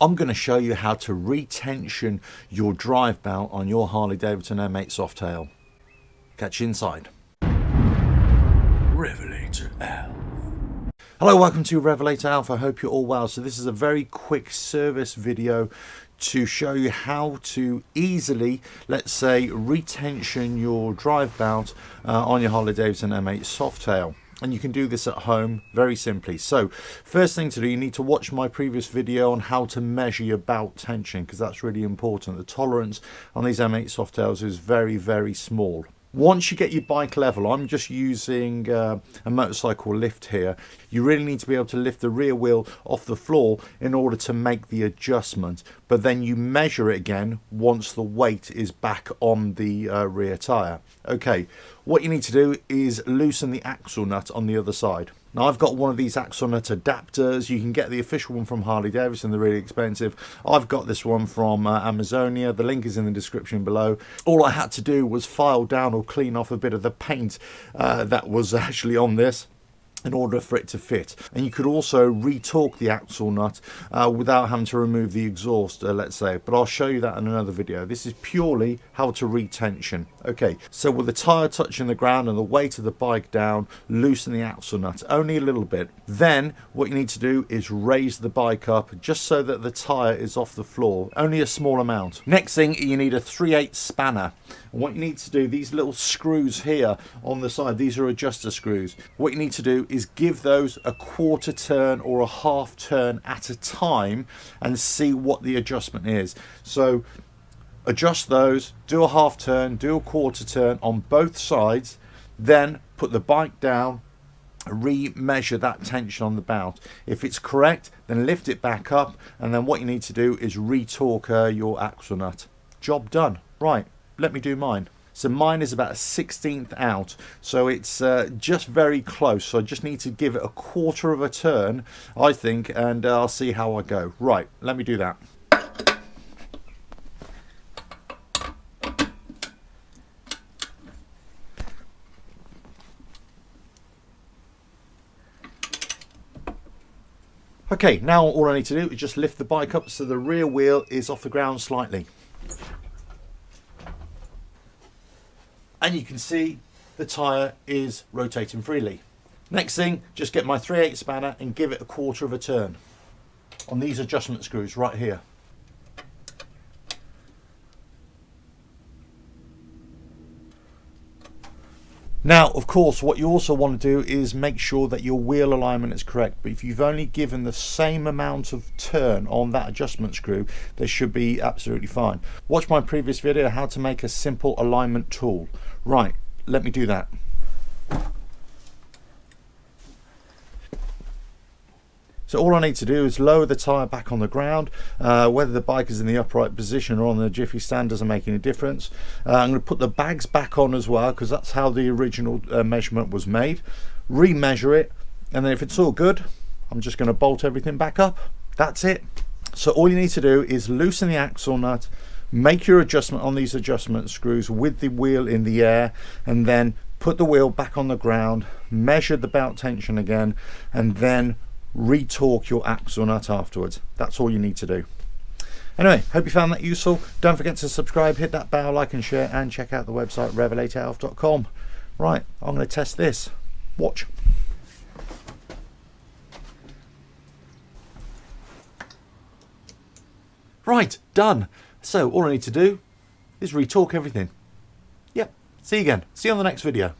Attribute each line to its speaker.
Speaker 1: I'm going to show you how to retension your drive belt on your Harley Davidson M8 Softail. Catch you inside. RevelatorAlf. Hello, welcome to RevelatorAlf. I hope you're all well. So this is a very quick service video to show you how to easily, let's say, retension your drive belt on your Harley Davidson M8 Softail. And you can do this at home very simply. So first thing to do, you need to watch my previous video on how to measure your belt tension, because that's really important. The tolerance on these M8 Softails is very, very small. Once you get your bike level, I'm just using a motorcycle lift here. You really need to be able to lift the rear wheel off the floor in order to make the adjustment. But then you measure it again once the weight is back on the rear tyre. Okay, what you need to do is loosen the axle nut on the other side. Now I've got one of these axle nut adapters. You can get the official one from Harley Davidson, they're really expensive. I've got this one from Amazonia, the link is in the description below. All I had to do was file down or clean off a bit of the paint that was actually on this in order for it to fit. And you could also re-torque the axle nut without having to remove the exhaust, let's say, but I'll show you that in another video. This is purely how to retension. Okay, so with the tyre touching the ground and the weight of the bike down, loosen the axle nut only a little bit. Then what you need to do is raise the bike up just so that the tyre is off the floor, only a small amount. Next thing, you need a 3/8 spanner. And what you need to do, these little screws here on the side, these are adjuster screws. What you need to do is give those a quarter turn or a half turn at a time and see what the adjustment is. So adjust those, do a half turn, do a quarter turn on both sides, then put the bike down, re-measure that tension on the belt. If it's correct, then lift it back up, and then what you need to do is re-torque your axle nut. Job done. Right, let me do mine. So mine is about a 1/16 out, so it's just very close. So I just need to give it a quarter of a turn, I think, and I'll see how I go. Right, let me do that. Okay, now all I need to do is just lift the bike up so the rear wheel is off the ground slightly. And you can see the tyre is rotating freely. Next thing, just get my 3/8 spanner and give it a quarter of a turn on these adjustment screws right here. Now, of course, what you also want to do is make sure that your wheel alignment is correct. But if you've only given the same amount of turn on that adjustment screw, they should be absolutely fine. Watch my previous video, how to make a simple alignment tool. Right, let me do that. So all I need to do is lower the tyre back on the ground. Whether the bike is in the upright position or on the jiffy stand doesn't make any difference. I'm going to put the bags back on as well, because that's how the original measurement was made. Re-measure it, and then if it's all good, I'm just going to bolt everything back up. That's it. So all you need to do is loosen the axle nut, make your adjustment on these adjustment screws with the wheel in the air, and then put the wheel back on the ground, measure the belt tension again, and then re-torque your axle nut afterwards. That's all you need to do. Anyway, hope you found that useful. Don't forget to subscribe, hit that bell, like and share, and check out the website RevelatorAlf.com. Right, I'm going to test this. Watch. Right, done. So all I need to do is re-torque everything. Yep, see you again. See you on the next video.